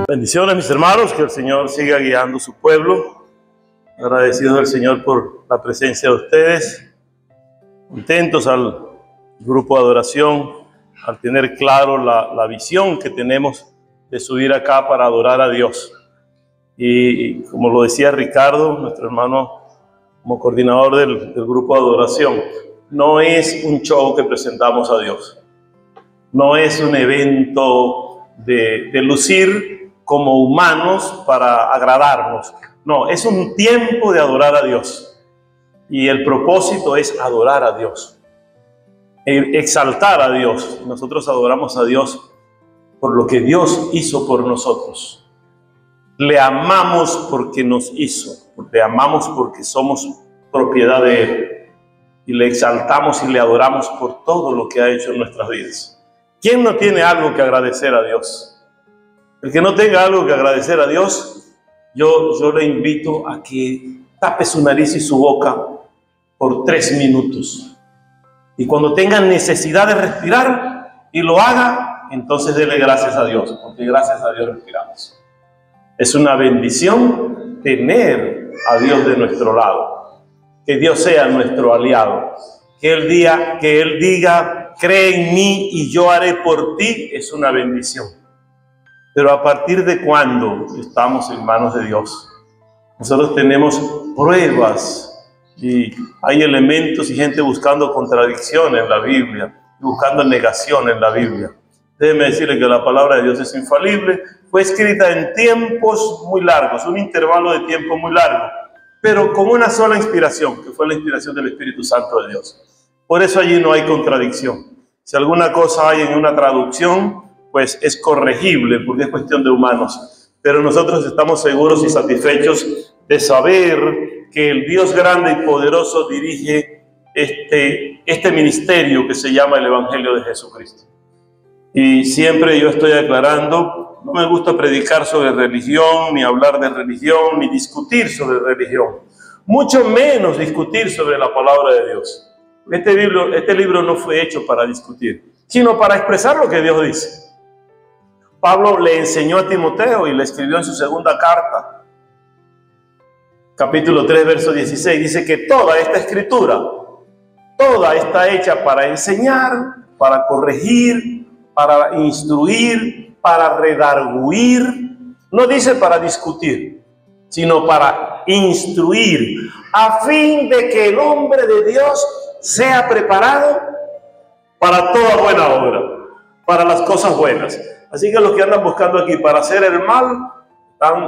Bendiciones, mis hermanos, que el Señor siga guiando su pueblo. Agradecidos al Señor por la presencia de ustedes, contentos al grupo de adoración, al tener claro la visión que tenemos de subir acá para adorar a Dios. Y como lo decía Ricardo, nuestro hermano, como coordinador del grupo de adoración, no es un show que presentamos a Dios, no es un evento de lucir como humanos para agradarnos. No, es un tiempo de adorar a Dios. Y el propósito es adorar a Dios, exaltar a Dios. Nosotros adoramos a Dios por lo que Dios hizo por nosotros. Le amamos porque nos hizo, le amamos porque somos propiedad de Él. Y le exaltamos y le adoramos por todo lo que ha hecho en nuestras vidas. ¿Quién no tiene algo que agradecer a Dios? El que no tenga algo que agradecer a Dios, yo le invito a que tape su nariz y su boca por 3 minutos. Y cuando tenga necesidad de respirar y lo haga, entonces dele gracias a Dios, porque gracias a Dios respiramos. Es una bendición tener a Dios de nuestro lado. Que Dios sea nuestro aliado. Que Él diga, cree en mí y yo haré por ti, es una bendición. Pero ¿a partir de cuándo estamos en manos de Dios? Nosotros tenemos pruebas y hay elementos y gente buscando contradicción en la Biblia, buscando negación en la Biblia. Déjeme decirle que la palabra de Dios es infalible, fue escrita en tiempos muy largos, un intervalo de tiempo muy largo, pero con una sola inspiración, que fue la inspiración del Espíritu Santo de Dios. Por eso allí no hay contradicción. Si alguna cosa hay en una traducción, pues es corregible, porque es cuestión de humanos. Pero nosotros estamos seguros y satisfechos de saber que el Dios grande y poderoso dirige este ministerio que se llama el Evangelio de Jesucristo. Y siempre yo estoy aclarando, no me gusta predicar sobre religión, ni hablar de religión, ni discutir sobre religión. Mucho menos discutir sobre la palabra de Dios. Este libro no fue hecho para discutir, sino para expresar lo que Dios dice. Pablo le enseñó a Timoteo y le escribió en su segunda carta, capítulo 3, verso 16, dice que toda esta escritura, toda está hecha para enseñar, para corregir, para instruir, para redarguir. No dice para discutir, sino para instruir, a fin de que el hombre de Dios sea preparado para toda buena obra, para las cosas buenas. Así que los que andan buscando aquí para hacer el mal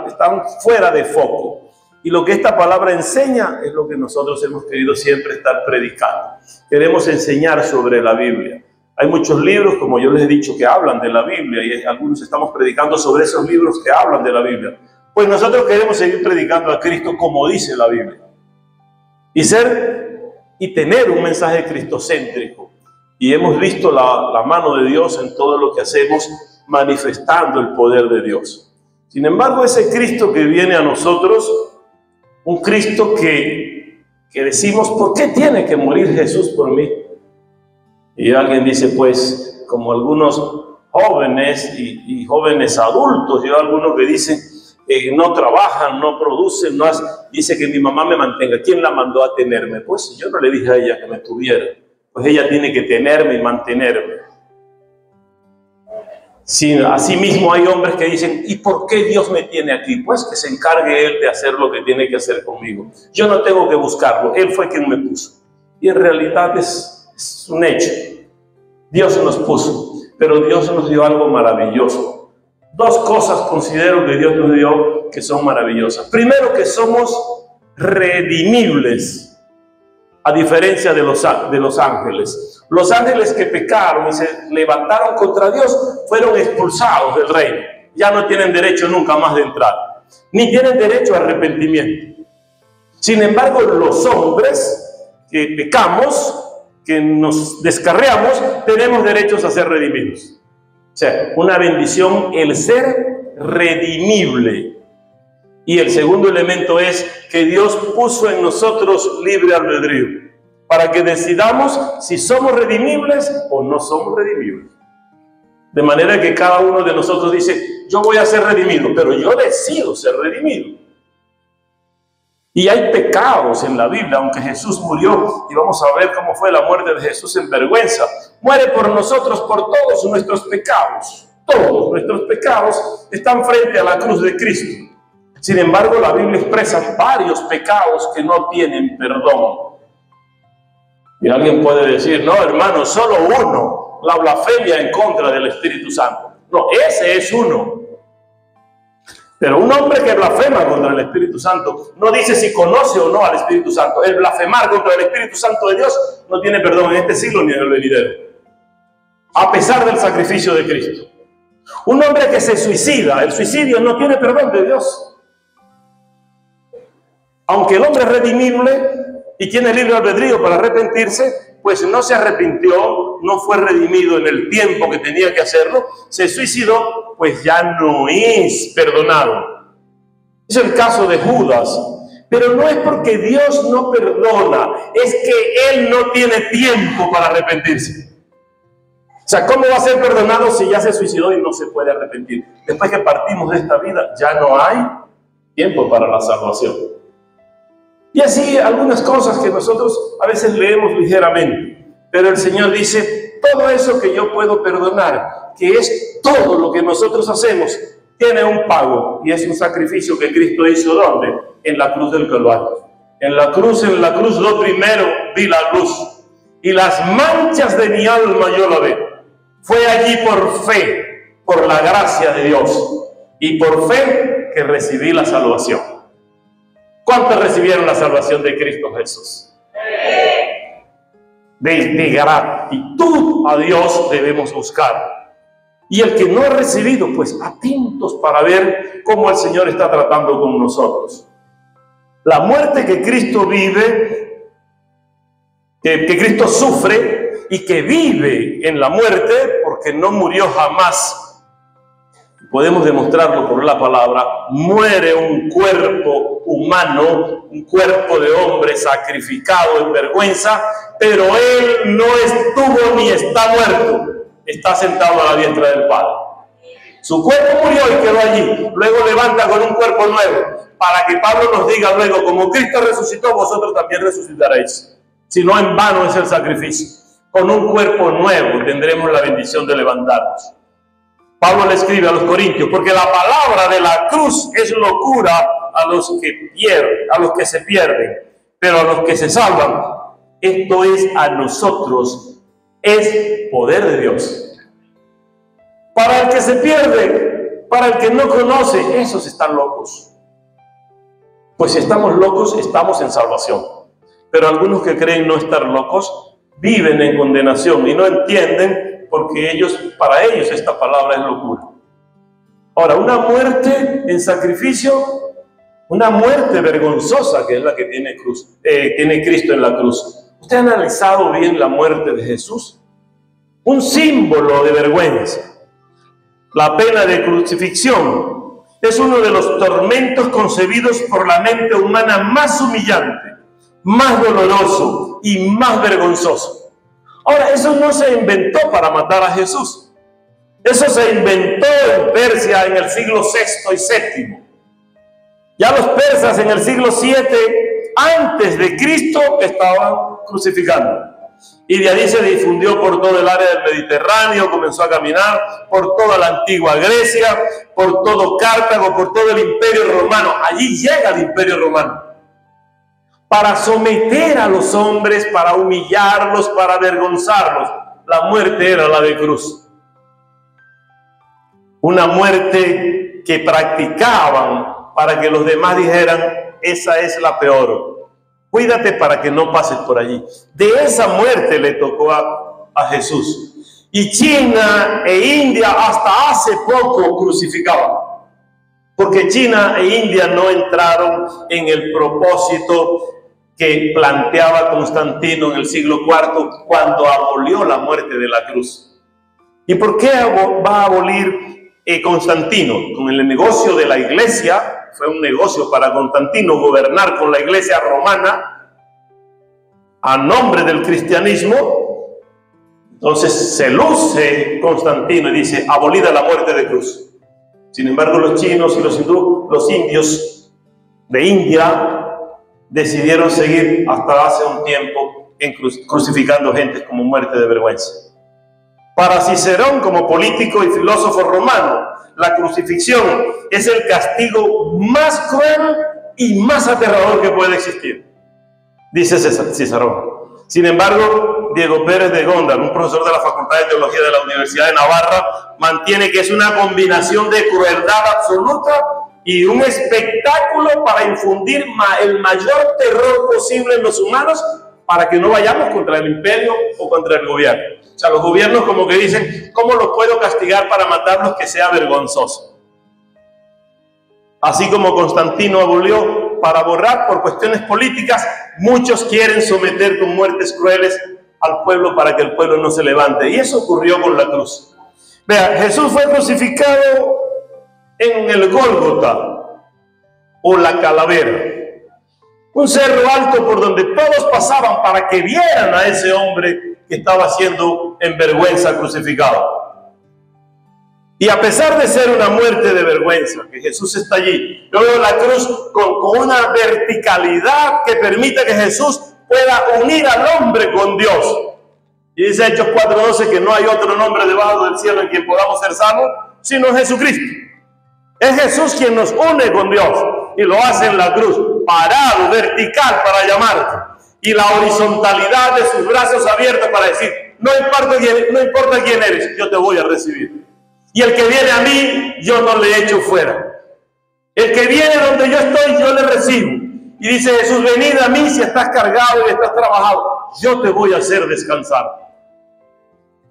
están fuera de foco. Y lo que esta palabra enseña es lo que nosotros hemos querido siempre estar predicando. Queremos enseñar sobre la Biblia. Hay muchos libros, como yo les he dicho, que hablan de la Biblia y algunos estamos predicando sobre esos libros que hablan de la Biblia. Pues nosotros queremos seguir predicando a Cristo como dice la Biblia. Y tener un mensaje cristocéntrico. Y hemos visto la mano de Dios en todo lo que hacemos, manifestando el poder de Dios. Sin embargo, ese Cristo que viene a nosotros, un Cristo que decimos, ¿por qué tiene que morir Jesús por mí? Y alguien dice, pues, como algunos jóvenes y jóvenes adultos, yo algunos que dicen, no trabajan, no producen, dice que mi mamá me mantenga. ¿Quién la mandó a tenerme? Pues yo no le dije a ella que me tuviera, pues ella tiene que tenerme y mantenerme. Sí, asimismo hay hombres que dicen, ¿y por qué Dios me tiene aquí? Pues que se encargue Él de hacer lo que tiene que hacer conmigo. Yo no tengo que buscarlo, Él fue quien me puso. Y en realidad es un hecho. Dios nos puso, pero Dios nos dio algo maravilloso. 2 cosas considero que Dios nos dio que son maravillosas. Primero, que somos redimibles, a diferencia de los ángeles. Los ángeles que pecaron y se levantaron contra Dios fueron expulsados del reino. Ya no tienen derecho nunca más de entrar, ni tienen derecho a arrepentimiento. Sin embargo, los hombres que pecamos, que nos descarriamos, tenemos derechos a ser redimidos. O sea, una bendición el ser redimible. Y el segundo elemento es que Dios puso en nosotros libre albedrío, para que decidamos si somos redimibles o no somos redimibles. De manera que cada uno de nosotros dice, yo voy a ser redimido, pero yo decido ser redimido. Y hay pecados en la Biblia, aunque Jesús murió, y vamos a ver cómo fue la muerte de Jesús en vergüenza. Muere por nosotros, por todos nuestros pecados. Todos nuestros pecados están frente a la cruz de Cristo. Sin embargo, la Biblia expresa varios pecados que no tienen perdón. Y alguien puede decir, no, hermano, solo uno, la blasfemia en contra del Espíritu Santo. No, ese es uno. Pero un hombre que blasfema contra el Espíritu Santo no dice si conoce o no al Espíritu Santo. El blasfemar contra el Espíritu Santo de Dios no tiene perdón en este siglo ni en el venidero, a pesar del sacrificio de Cristo. Un hombre que se suicida, el suicidio no tiene perdón de Dios. Aunque el hombre es redimible y tiene libre albedrío para arrepentirse, pues no se arrepintió, no fue redimido en el tiempo que tenía que hacerlo, se suicidó, pues ya no es perdonado. Es el caso de Judas, pero no es porque Dios no perdona, es que Él no tiene tiempo para arrepentirse. O sea, ¿cómo va a ser perdonado si ya se suicidó y no se puede arrepentir? Después que partimos de esta vida, ya no hay tiempo para la salvación. Y así algunas cosas que nosotros a veces leemos ligeramente, pero el Señor dice, todo eso que yo puedo perdonar, que es todo lo que nosotros hacemos, tiene un pago, y es un sacrificio que Cristo hizo, ¿dónde? En la cruz del Calvario. En la cruz yo primero vi la luz, y las manchas de mi alma yo la vi. Fue allí por fe, por la gracia de Dios, y por fe que recibí la salvación. ¿Cuántos recibieron la salvación de Cristo Jesús? De gratitud a Dios debemos buscar. Y el que no ha recibido, pues atentos para ver cómo el Señor está tratando con nosotros. La muerte que Cristo vive, que Cristo sufre y que vive en la muerte, porque no murió jamás. Podemos demostrarlo por la palabra. Muere un cuerpo humano, un cuerpo de hombre sacrificado en vergüenza, pero Él no estuvo ni está muerto. Está sentado a la diestra del Padre. Su cuerpo murió y quedó allí. Luego levanta con un cuerpo nuevo, para que Pablo nos diga luego, como Cristo resucitó, vosotros también resucitaréis. Si no, en vano es el sacrificio. Con un cuerpo nuevo tendremos la bendición de levantarnos. Pablo le escribe a los corintios, porque la palabra de la cruz es locura a los que pierden, a los que se pierden, pero a los que se salvan, esto es a nosotros, es poder de Dios. Para el que se pierde, para el que no conoce, esos están locos. Pues si estamos locos, estamos en salvación. Pero algunos que creen no estar locos, viven en condenación y no entienden, porque para ellos esta palabra es locura. Ahora, una muerte en sacrificio, una muerte vergonzosa, que es la que tiene Cristo en la cruz. ¿Usted ha analizado bien la muerte de Jesús? Un símbolo de vergüenza. La pena de crucifixión es uno de los tormentos concebidos por la mente humana más humillante, más doloroso y más vergonzoso. Ahora, eso no se inventó para matar a Jesús. Eso se inventó en Persia en el siglo VI y VII. Ya los persas en el siglo VII, antes de Cristo, estaban crucificando. Y de allí se difundió por todo el área del Mediterráneo, comenzó a caminar por toda la antigua Grecia, por todo Cartago, por todo el Imperio Romano. Allí llega el Imperio Romano. Para someter a los hombres, para humillarlos, para avergonzarlos. La muerte era la de cruz. Una muerte que practicaban para que los demás dijeran, esa es la peor. Cuídate para que no pases por allí. De esa muerte le tocó a Jesús. Y China e India hasta hace poco crucificaban. Porque China e India no entraron en el propósito que planteaba Constantino en el siglo IV cuando abolió la muerte de la cruz. ¿Y por qué va a abolir Constantino? Con el negocio de la iglesia, fue un negocio para Constantino gobernar con la iglesia romana a nombre del cristianismo. Entonces se luce Constantino y dice, abolida la muerte de cruz. Sin embargo, los chinos y los indios de India decidieron seguir hasta hace un tiempo crucificando gente como muerte de vergüenza. Para Cicerón, como político y filósofo romano, la crucifixión es el castigo más cruel y más aterrador que puede existir, dice Cicerón. Sin embargo, Diego Pérez de Góndar, un profesor de la Facultad de Teología de la Universidad de Navarra, mantiene que es una combinación de crueldad absoluta y un espectáculo para infundir el mayor terror posible en los humanos para que no vayamos contra el imperio o contra el gobierno. O sea, los gobiernos como que dicen, ¿cómo los puedo castigar para matarlos que sea vergonzoso? Así como Constantino abolió para borrar por cuestiones políticas, muchos quieren someter con muertes crueles al pueblo para que el pueblo no se levante. Y eso ocurrió con la cruz. Vea, Jesús fue crucificado en el Gólgota o la Calavera, un cerro alto por donde todos pasaban para que vieran a ese hombre que estaba siendo en vergüenza crucificado. Y a pesar de ser una muerte de vergüenza, que Jesús está allí, yo veo la cruz con una verticalidad que permite que Jesús pueda unir al hombre con Dios. Y dice Hechos 4:12 que no hay otro nombre debajo del cielo en quien podamos ser salvos, sino Jesucristo. Es Jesús quien nos une con Dios y lo hace en la cruz, parado, vertical para llamarte. Y la horizontalidad de sus brazos abiertos para decir, no importa quién eres, yo te voy a recibir. Y el que viene a mí, yo no le echo fuera. El que viene donde yo estoy, yo le recibo. Y dice Jesús, venid a mí si estás cargado y estás trabajado, yo te voy a hacer descansar.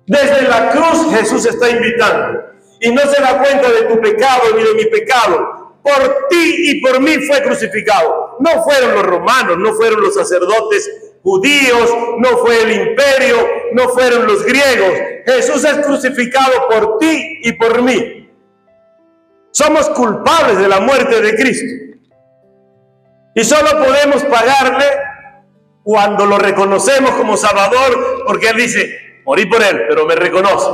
Desde la cruz Jesús está invitando. Y no se da cuenta de tu pecado ni de mi pecado. Por ti y por mí fue crucificado. No fueron los romanos, no fueron los sacerdotes judíos, no fue el imperio, no fueron los griegos. Jesús es crucificado por ti y por mí. Somos culpables de la muerte de Cristo. Y solo podemos pagarle cuando lo reconocemos como Salvador, porque Él dice, morí por Él, pero me reconoce.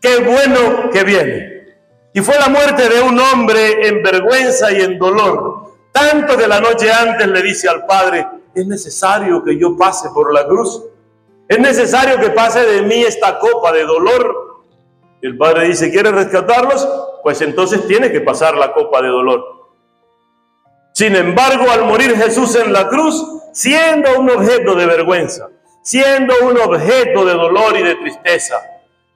Qué bueno que viene. Y fue la muerte de un hombre en vergüenza y en dolor. Tanto que la noche antes le dice al Padre, es necesario que yo pase por la cruz. Es necesario que pase de mí esta copa de dolor. Y el Padre dice, ¿quieres rescatarlos? Pues entonces tiene que pasar la copa de dolor. Sin embargo, al morir Jesús en la cruz, siendo un objeto de vergüenza, siendo un objeto de dolor y de tristeza,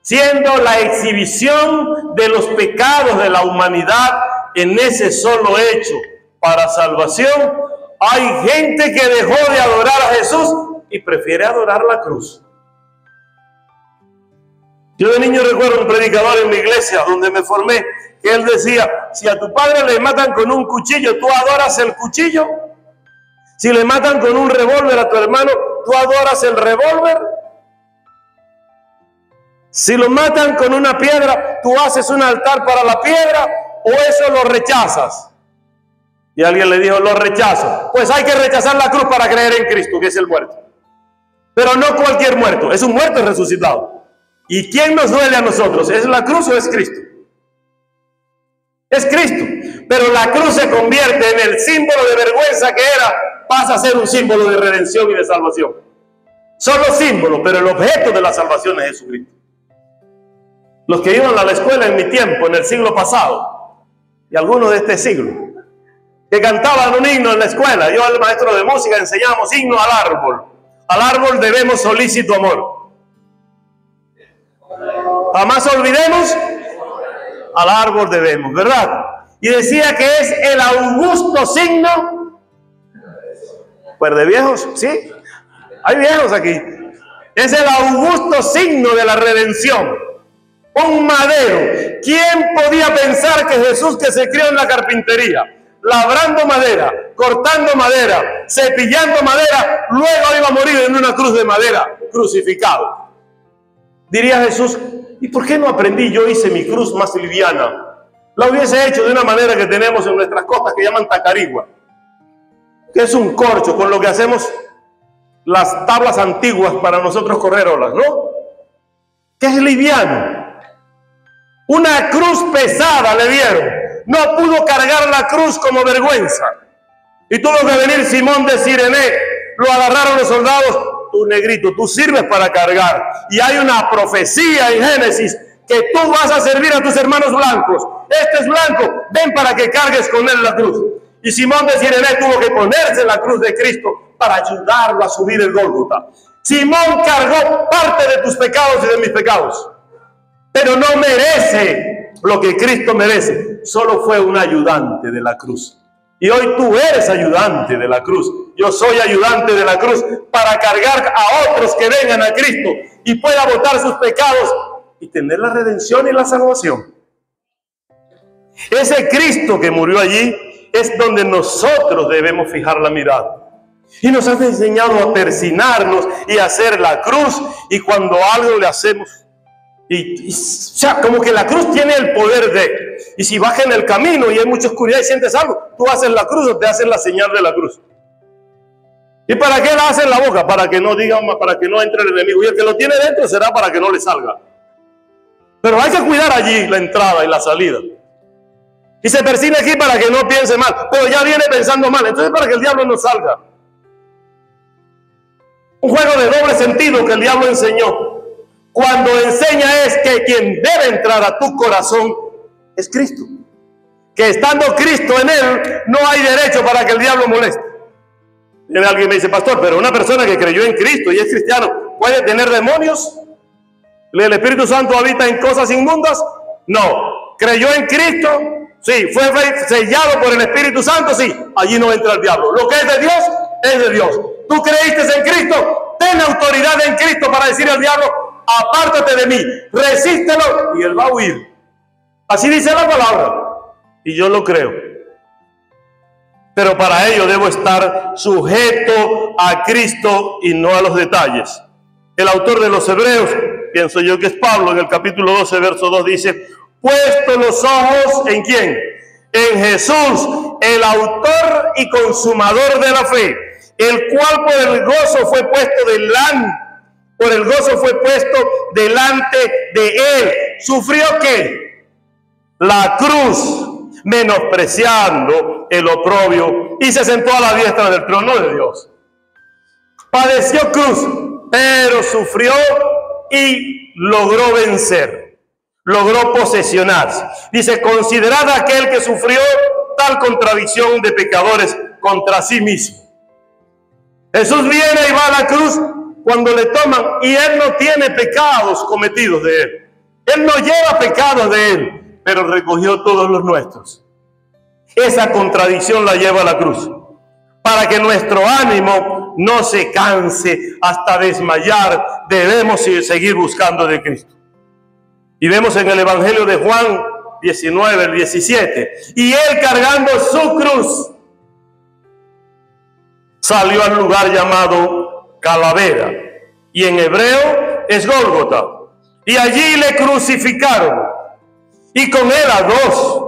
siendo la exhibición de los pecados de la humanidad en ese solo hecho para salvación, hay gente que dejó de adorar a Jesús y prefiere adorar la cruz. Yo de niño recuerdo un predicador en mi iglesia donde me formé, que él decía, si a tu padre le matan con un cuchillo, ¿tú adoras el cuchillo? Si le matan con un revólver a tu hermano, ¿tú adoras el revólver? Si lo matan con una piedra, ¿tú haces un altar para la piedra o eso lo rechazas? Y alguien le dijo, lo rechazo. Pues hay que rechazar la cruz para creer en Cristo, que es el muerto. Pero no cualquier muerto, es un muerto resucitado. ¿Y quién nos duele a nosotros? ¿Es la cruz o es Cristo? Es Cristo. Pero la cruz se convierte en el símbolo de vergüenza que era, pasa a ser un símbolo de redención y de salvación. Solo símbolo, pero el objeto de la salvación es Jesucristo. Los que iban a la escuela en mi tiempo, en el siglo pasado, y algunos de este siglo, que cantaban un himno en la escuela. Yo, el maestro de música, enseñamos himno al árbol. Al árbol debemos solícito amor. Jamás olvidemos, al árbol debemos, ¿verdad? Y decía que es el augusto signo, pues de viejos, ¿sí? Hay viejos aquí. Es el augusto signo de la redención. Un madero. ¿Quién podía pensar que Jesús, que se crió en la carpintería, labrando madera, cortando madera, cepillando madera, luego iba a morir en una cruz de madera, crucificado? Diría Jesús, ¿y por qué no aprendí? Yo hice mi cruz más liviana. La hubiese hecho de una manera que tenemos en nuestras costas que llaman tacarigua, que es un corcho con lo que hacemos las tablas antiguas para nosotros correr olas, ¿no? que es liviano. Una cruz pesada le dieron. No pudo cargar la cruz como vergüenza. Y tuvo que venir Simón de Cirene. Lo agarraron los soldados. Tú, negrito, tú sirves para cargar. Y hay una profecía en Génesis que tú vas a servir a tus hermanos blancos. Este es blanco, ven para que cargues con él la cruz. Y Simón de Cirene tuvo que ponerse la cruz de Cristo para ayudarlo a subir el Gólgota. Simón cargó parte de tus pecados y de mis pecados, pero no merece lo que Cristo merece. Solo fue un ayudante de la cruz. Y hoy tú eres ayudante de la cruz. Yo soy ayudante de la cruz para cargar a otros que vengan a Cristo y pueda botar sus pecados y tener la redención y la salvación. Ese Cristo que murió allí es donde nosotros debemos fijar la mirada. Y nos has enseñado a persignarnos y a hacer la cruz. Y cuando algo le hacemos, o sea, como que la cruz tiene el poder de, y si vas en el camino y hay mucha oscuridad y sientes algo, tú haces la cruz o te haces la señal de la cruz. ¿Y para qué la haces en la boca? Para que no digan, para que no entre el enemigo. Y el que lo tiene dentro será para que no le salga. Pero hay que cuidar allí la entrada y la salida. Y se persigna aquí para que no piense mal, pero ya viene pensando mal. Entonces, para que el diablo no salga. Un juego de doble sentido que el diablo enseñó. Cuando enseña es que quien debe entrar a tu corazón es Cristo. Que estando Cristo en él, no hay derecho para que el diablo moleste. Viene alguien y me dice, pastor, pero una persona que creyó en Cristo y es cristiano, ¿puede tener demonios? ¿El Espíritu Santo habita en cosas inmundas? No. ¿Creyó en Cristo? Sí. ¿Fue sellado por el Espíritu Santo? Sí. Allí no entra el diablo. Lo que es de Dios, es de Dios. ¿Tú creíste en Cristo? Ten autoridad en Cristo para decir al diablo, apártate de mí, resístelo y él va a huir. Así dice la palabra. Y yo lo creo. Pero para ello debo estar sujeto a Cristo y no a los detalles. El autor de los Hebreos, pienso yo que es Pablo, en el capítulo 12, verso 2 dice, puesto los ojos ¿en quién? En Jesús, el autor y consumador de la fe, el cual por el gozo fue puesto delante de él. ¿Sufrió qué? La cruz, menospreciando el oprobio, y se sentó a la diestra del trono de Dios. Padeció cruz, pero sufrió y logró vencer, logró posesionarse. Dice, considerad aquel que sufrió tal contradicción de pecadores contra sí mismo. Jesús viene y va a la cruz cuando le toman y él no tiene pecados cometidos de él. Él no lleva pecados de él, pero recogió todos los nuestros. Esa contradicción la lleva a la cruz para que nuestro ánimo no se canse hasta desmayar. Debemos seguir buscando de Cristo. Y vemos en el Evangelio de Juan 19, el 17, y él cargando su cruz salió al lugar llamado Calavera, y en hebreo es Gólgota, y allí le crucificaron, y con él a dos,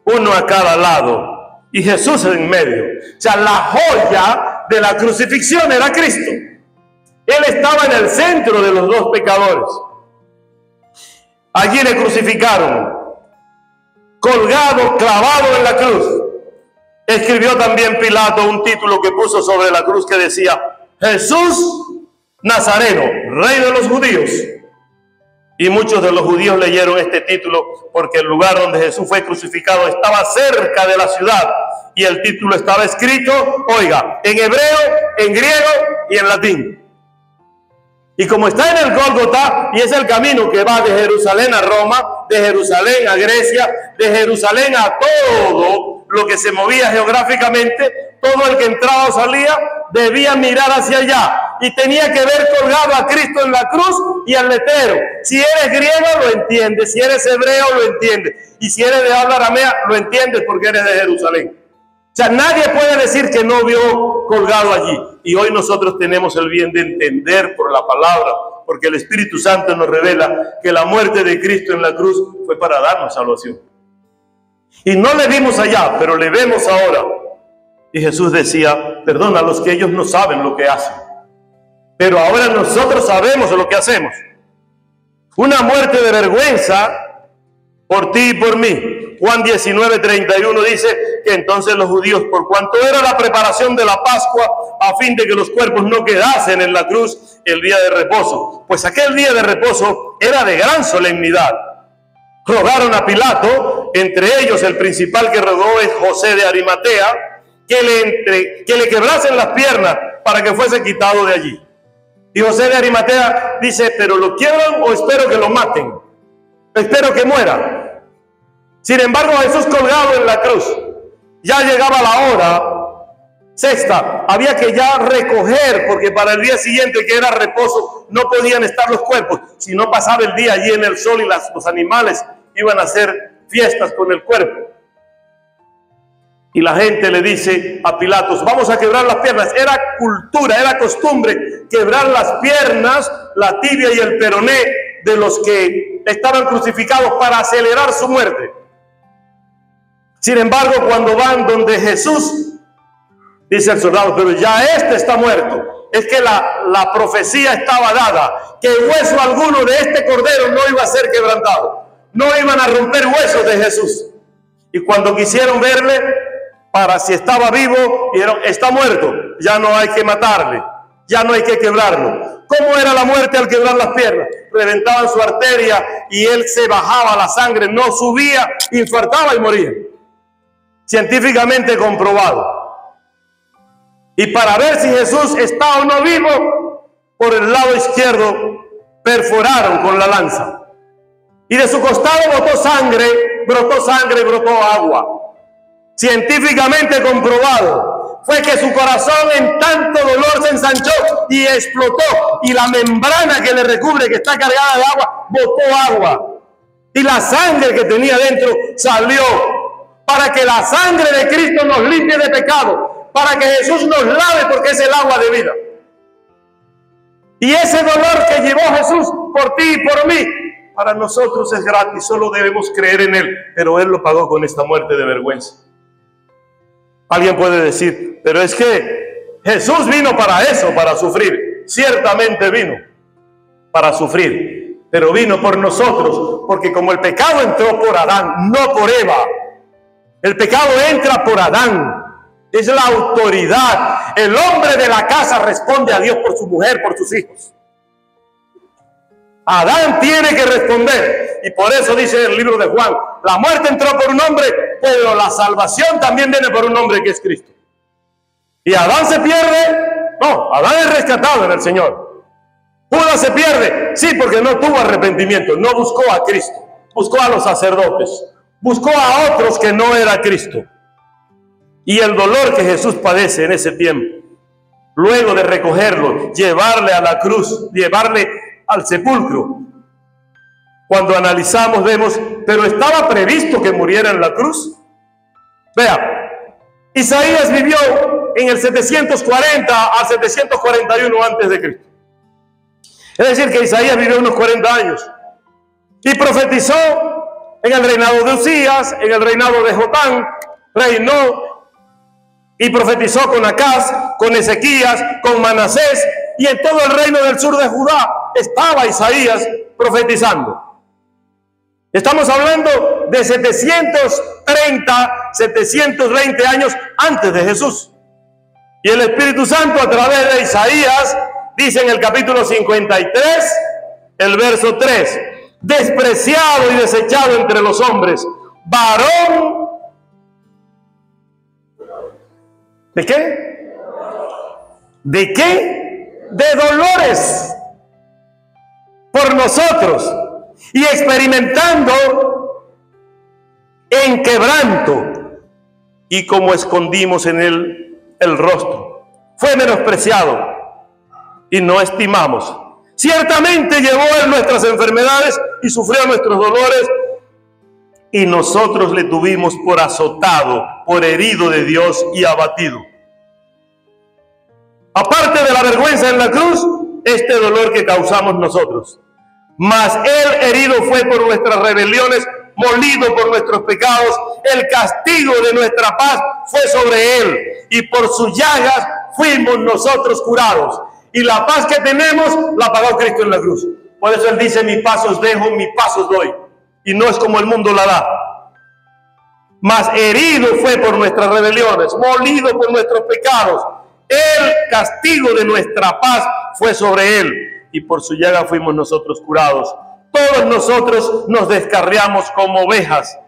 uno a cada lado, y Jesús en medio. O sea, la joya de la crucifixión era Cristo. Él estaba en el centro de los dos pecadores. Allí le crucificaron, colgado, clavado en la cruz. Escribió también Pilato un título que puso sobre la cruz que decía, Jesús Nazareno, Rey de los judíos. Y muchos de los judíos leyeron este título porque el lugar donde Jesús fue crucificado estaba cerca de la ciudad. Y el título estaba escrito, oiga, en hebreo, en griego y en latín. Y como está en el Gólgota, y es el camino que va de Jerusalén a Roma, de Jerusalén a Grecia, de Jerusalén a todo lo que se movía geográficamente, todo el que entraba o salía debía mirar hacia allá. Y tenía que ver colgado a Cristo en la cruz y el letrero. Si eres griego lo entiendes, si eres hebreo lo entiendes, y si eres de habla aramea lo entiendes porque eres de Jerusalén. O sea, nadie puede decir que no vio colgado allí. Y hoy nosotros tenemos el bien de entender por la palabra, porque el Espíritu Santo nos revela que la muerte de Cristo en la cruz fue para darnos salvación. Y no le vimos allá, pero le vemos ahora. Y Jesús decía, perdona a los que ellos no saben lo que hacen, pero ahora nosotros sabemos lo que hacemos. Una muerte de vergüenza por ti y por mí. Juan 19:31 dice que entonces los judíos, por cuanto era la preparación de la Pascua, a fin de que los cuerpos no quedasen en la cruz el día de reposo, pues aquel día de reposo era de gran solemnidad, rogaron a Pilato, entre ellos el principal que rogó es José de Arimatea, que le quebrasen las piernas para que fuese quitado de allí. Y José de Arimatea dice, pero ¿lo quiebran o espero que lo maten? Espero que muera. Sin embargo, Jesús colgado en la cruz, ya llegaba la hora sexta, había que ya recoger, porque para el día siguiente, que era reposo, no podían estar los cuerpos, si no pasaba el día allí en el sol y los animales iban a hacer fiestas con el cuerpo. Y la gente le dice a Pilatos, vamos a quebrar las piernas. Era cultura, era costumbre quebrar las piernas, la tibia y el peroné de los que estaban crucificados para acelerar su muerte. Sin embargo, cuando van donde Jesús, dice el soldado, pero ya este está muerto. Es que la profecía estaba dada, que hueso alguno de este cordero no iba a ser quebrantado. No iban a romper huesos de Jesús. Y cuando quisieron verle, para si estaba vivo, dijeron, está muerto, ya no hay que matarle, ya no hay que quebrarlo. ¿Cómo era la muerte al quebrar las piernas? Reventaban su arteria y él se bajaba la sangre, no subía, infartaba y moría. Científicamente comprobado. Y para ver si Jesús está o no vivo, por el lado izquierdo perforaron con la lanza. Y de su costado brotó sangre y brotó agua. Científicamente comprobado fue que su corazón en tanto dolor se ensanchó y explotó, y la membrana que le recubre, que está cargada de agua, botó agua, y la sangre que tenía dentro salió, para que la sangre de Cristo nos limpie de pecado, para que Jesús nos lave, porque es el agua de vida. Y ese dolor que llevó Jesús por ti y por mí, para nosotros es gratis, solo debemos creer en Él, pero Él lo pagó con esta muerte de vergüenza. Alguien puede decir, pero es que Jesús vino para eso, para sufrir. Ciertamente vino para sufrir, pero vino por nosotros, porque como el pecado entró por Adán, no por Eva. El pecado entra por Adán, es la autoridad. El hombre de la casa responde a Dios por su mujer, por sus hijos. Adán tiene que responder, y por eso dice el libro de Juan, la muerte entró por un hombre, pero la salvación también viene por un hombre que es Cristo. Y Adán se pierde, no, Adán es rescatado en el Señor. Judas se pierde, sí, porque no tuvo arrepentimiento, no buscó a Cristo, buscó a los sacerdotes, buscó a otros que no era Cristo. Y el dolor que Jesús padece en ese tiempo, luego de recogerlo, llevarle a la cruz, llevarle al sepulcro, cuando analizamos vemos, pero estaba previsto que muriera en la cruz. Vea, Isaías vivió en el 740 al 741 antes de Cristo. Es decir, que Isaías vivió unos 40 años y profetizó en el reinado de Usías, en el reinado de Jotán, reinó y profetizó con Acaz, con Ezequías, con Manasés, y en todo el reino del sur de Judá estaba Isaías profetizando. Estamos hablando de 730, 720 años antes de Jesús. Y el Espíritu Santo, a través de Isaías, dice en el capítulo 53, el verso 3, despreciado y desechado entre los hombres, varón, ¿de qué? ¿De qué? De dolores por nosotros, y experimentando en quebranto, y como escondimos en él el rostro, fue menospreciado y no estimamos. Ciertamente llevó él nuestras enfermedades y sufrió nuestros dolores, y nosotros le tuvimos por azotado, por herido de Dios y abatido. Aparte de la vergüenza en la cruz, este dolor que causamos nosotros. Mas él herido fue por nuestras rebeliones, molido por nuestros pecados. El castigo de nuestra paz fue sobre él, y por sus llagas fuimos nosotros curados. Y la paz que tenemos la pagó Cristo en la cruz. Por eso Él dice, mi paz os dejo, mi paz os doy. Y no es como el mundo la da. Mas herido fue por nuestras rebeliones, molido por nuestros pecados. El castigo de nuestra paz fue sobre Él, y por su llaga fuimos nosotros curados. Todos nosotros nos descarriamos como ovejas.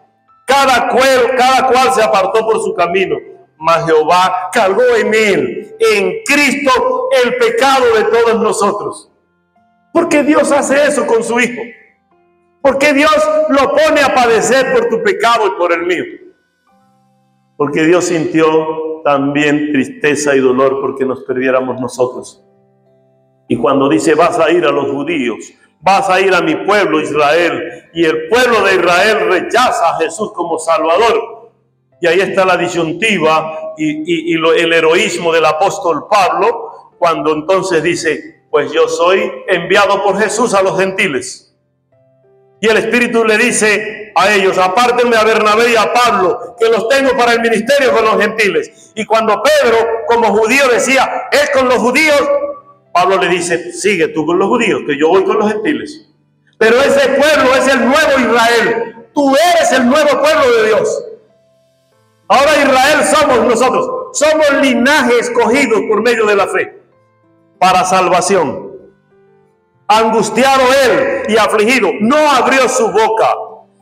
Cada cual se apartó por su camino. Mas Jehová cargó en Él, en Cristo, el pecado de todos nosotros. ¿Por qué Dios hace eso con su Hijo? ¿Por qué Dios lo pone a padecer por tu pecado y por el mío? Porque Dios sintió también tristeza y dolor porque nos perdiéramos nosotros. Y cuando dice, vas a ir a los judíos, vas a ir a mi pueblo Israel, y el pueblo de Israel rechaza a Jesús como Salvador. Y ahí está la disyuntiva y el heroísmo del apóstol Pablo, cuando entonces dice, pues yo soy enviado por Jesús a los gentiles. Y el Espíritu le dice a ellos, apártenme a Bernabé y a Pablo, que los tengo para el ministerio con los gentiles. Y cuando Pedro, como judío, decía, es con los judíos, Pablo le dice, sigue tú con los judíos, que yo voy con los gentiles. Pero ese pueblo es el nuevo Israel. Tú eres el nuevo pueblo de Dios. Ahora Israel somos nosotros. Somos linaje escogido por medio de la fe para salvación. Angustiado él y afligido, no abrió su boca.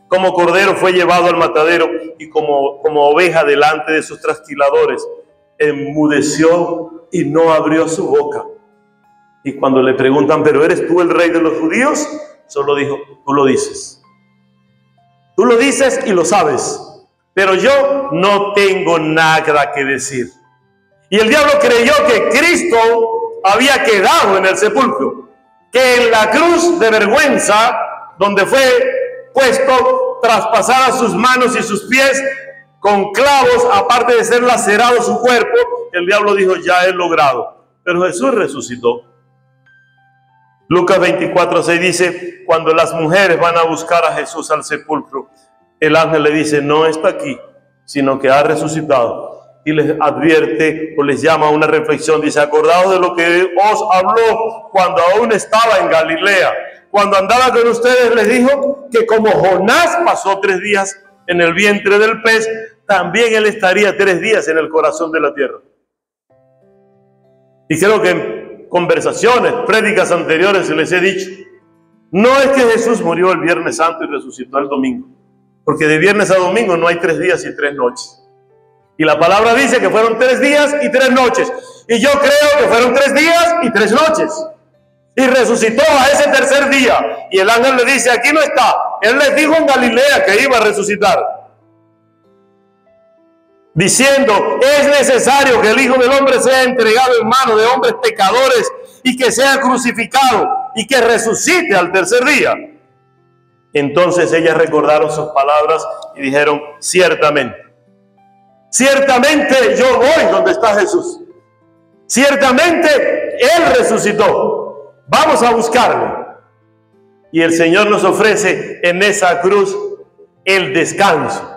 Como cordero fue llevado al matadero y como oveja delante de sus trasquiladores. Enmudeció y no abrió su boca. Y cuando le preguntan, ¿pero eres tú el rey de los judíos? Solo dijo, tú lo dices. Tú lo dices y lo sabes. Pero yo no tengo nada que decir. Y el diablo creyó que Cristo había quedado en el sepulcro. Que en la cruz de vergüenza, donde fue puesto, traspasara sus manos y sus pies con clavos, aparte de ser lacerado su cuerpo, el diablo dijo, ya he logrado. Pero Jesús resucitó. Lucas 24:6 dice, cuando las mujeres van a buscar a Jesús al sepulcro, el ángel le dice, no está aquí, sino que ha resucitado. Y les advierte o les llama a una reflexión. Dice, acordaos de lo que os habló cuando aún estaba en Galilea. Cuando andaba con ustedes les dijo que como Jonás pasó 3 días en el vientre del pez, también él estaría 3 días en el corazón de la tierra. Y creo que en conversaciones, prédicas anteriores les he dicho, no es que Jesús murió el Viernes Santo y resucitó el domingo, porque de viernes a domingo no hay 3 días y 3 noches. Y la palabra dice que fueron 3 días y 3 noches. Y yo creo que fueron 3 días y 3 noches. Y resucitó a ese tercer día. Y el ángel le dice, aquí no está. Él les dijo en Galilea que iba a resucitar. Diciendo, es necesario que el Hijo del Hombre sea entregado en manos de hombres pecadores y que sea crucificado y que resucite al tercer día. Entonces ellas recordaron sus palabras y dijeron, ciertamente yo voy donde está Jesús. Ciertamente Él resucitó. Vamos a buscarlo. Y el Señor nos ofrece en esa cruz el descanso.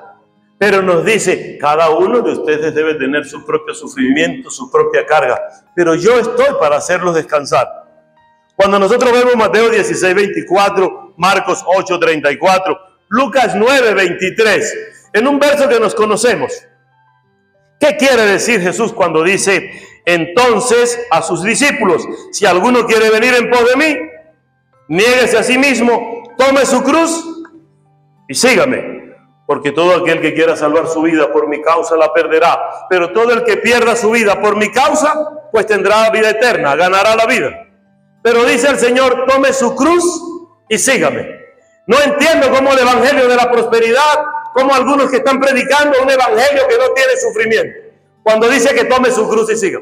Pero nos dice, cada uno de ustedes debe tener su propio sufrimiento, su propia carga. Pero yo estoy para hacerlos descansar. Cuando nosotros vemos Mateo 16:24, Marcos 8:34, Lucas 9:23, en un verso que nos conocemos, ¿qué quiere decir Jesús cuando dice entonces a sus discípulos, si alguno quiere venir en pos de mí, niéguese a sí mismo, tome su cruz y sígame? Porque todo aquel que quiera salvar su vida por mi causa la perderá, pero todo el que pierda su vida por mi causa, pues tendrá vida eterna, ganará la vida. Pero dice el Señor, tome su cruz y sígame. No entiendo cómo el evangelio de la prosperidad, como algunos que están predicando un evangelio que no tiene sufrimiento, cuando dice que tome su cruz y siga.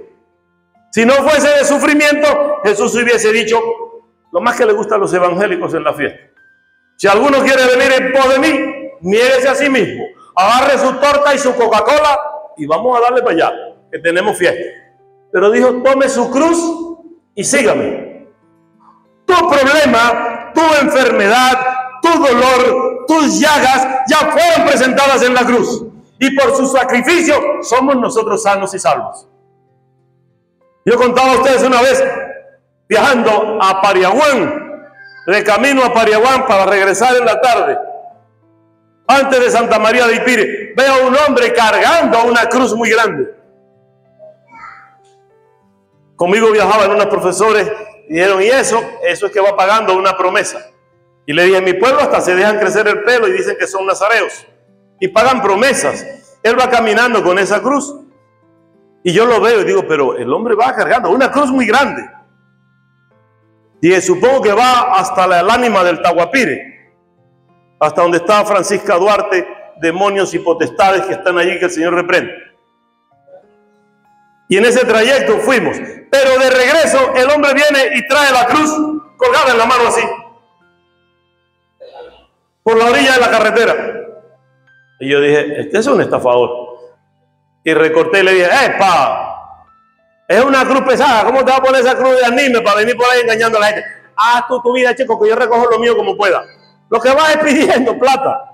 Si no fuese de sufrimiento, Jesús hubiese dicho lo más que le gusta a los evangélicos en la fiesta. Si alguno quiere venir en pos de mí, niéguese a sí mismo, agarre su torta y su Coca-Cola y vamos a darle para allá, que tenemos fiesta. Pero dijo, tome su cruz y sígame. Tu problema, tu enfermedad, tu dolor, tus llagas ya fueron presentadas en la cruz. Y por su sacrificio somos nosotros sanos y salvos. Yo contaba a ustedes una vez, viajando a Pariahuán, de camino a Pariaguán para regresar en la tarde, antes de Santa María de Ipire, veo a un hombre cargando una cruz muy grande. Conmigo viajaban unos profesores y dijeron, ¿y eso? Eso es que va pagando una promesa. Y le dije, en mi pueblo hasta se dejan crecer el pelo y dicen que son nazareos. Y pagan promesas. Él va caminando con esa cruz. Y yo lo veo y digo, pero el hombre va cargando una cruz muy grande. Y supongo que va hasta el ánima del Tahuapire, hasta donde está Francisca Duarte, demonios y potestades que están allí que el Señor reprende. Y en ese trayecto fuimos. Pero de regreso el hombre viene y trae la cruz colgada en la mano así, por la orilla de la carretera. Y yo dije, este es un estafador. Y recorté y le dije, ¡epa! Es una cruz pesada, ¿cómo te va a poner esa cruz de anime para venir por ahí engañando a la gente? Haz tú tu vida, chico, que yo recojo lo mío como pueda. Lo que vas es pidiendo plata.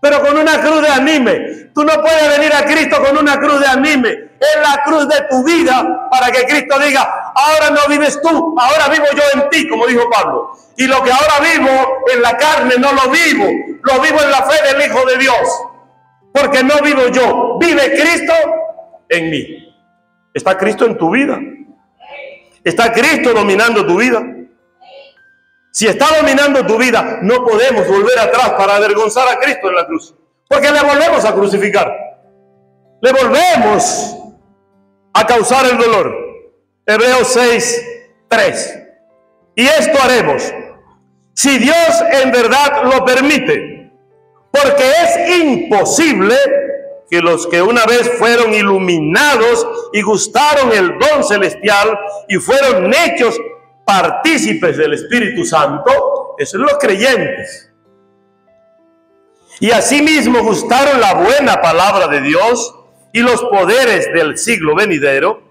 Pero con una cruz de anime. Tú no puedes venir a Cristo con una cruz de anime. Es la cruz de tu vida para que Cristo diga, ahora no vives tú, ahora vivo yo en ti, como dijo Pablo. Y lo que ahora vivo en la carne no lo vivo en la fe del Hijo de Dios. Porque no vivo yo, vive Cristo en mí. ¿Está Cristo en tu vida? ¿Está Cristo dominando tu vida? Si está dominando tu vida, no podemos volver atrás para avergonzar a Cristo en la cruz. Porque le volvemos a crucificar. Le volvemos a causar el dolor. Hebreos 6:3. Y esto haremos, si Dios en verdad lo permite, porque es imposible que los que una vez fueron iluminados y gustaron el don celestial y fueron hechos partícipes del Espíritu Santo, esos son los creyentes, y asimismo gustaron la buena palabra de Dios y los poderes del siglo venidero,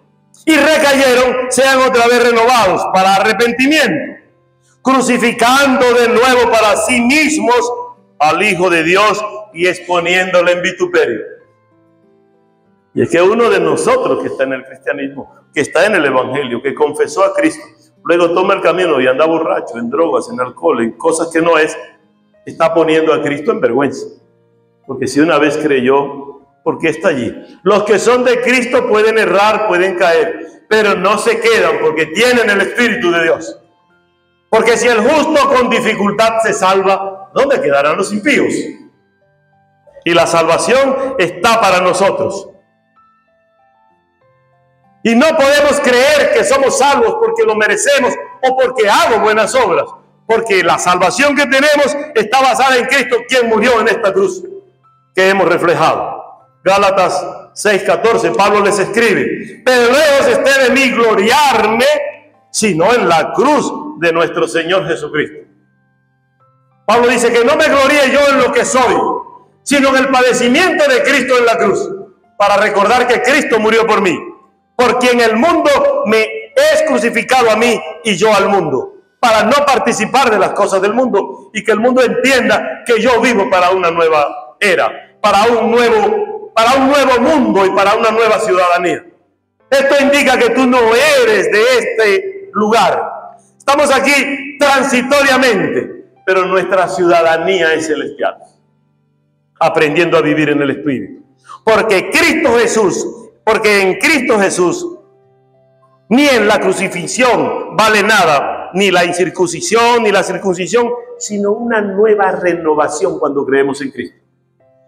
y recayeron, sean otra vez renovados para arrepentimiento, crucificando de nuevo para sí mismos al Hijo de Dios y exponiéndole en vituperio. Y es que uno de nosotros que está en el cristianismo, que está en el evangelio, que confesó a Cristo, luego toma el camino y anda borracho, en drogas, en alcohol, en cosas que no es, está poniendo a Cristo en vergüenza. Porque si una vez creyó, ¿por qué está allí? Los que son de Cristo pueden errar, pueden caer, pero no se quedan porque tienen el Espíritu de Dios. Porque si el justo con dificultad se salva, ¿dónde quedarán los impíos? Y la salvación está para nosotros. Y no podemos creer que somos salvos porque lo merecemos o porque hago buenas obras. Porque la salvación que tenemos está basada en Cristo, quien murió en esta cruz que hemos reflejado. Gálatas 6:14, Pablo les escribe, pero lejos esté de mí gloriarme, sino en la cruz de nuestro Señor Jesucristo. Pablo dice que no me gloríe yo en lo que soy, sino en el padecimiento de Cristo en la cruz, para recordar que Cristo murió por mí. Por quien el mundo me es crucificado a mí y yo al mundo, para no participar de las cosas del mundo y que el mundo entienda que yo vivo para una nueva era, para un nuevo mundo y para una nueva ciudadanía. Esto indica que tú no eres de este lugar. Estamos aquí transitoriamente, pero nuestra ciudadanía es celestial, aprendiendo a vivir en el Espíritu. Porque en Cristo Jesús, ni en la crucifixión vale nada, ni la incircuncisión, ni la circuncisión, sino una nueva renovación cuando creemos en Cristo.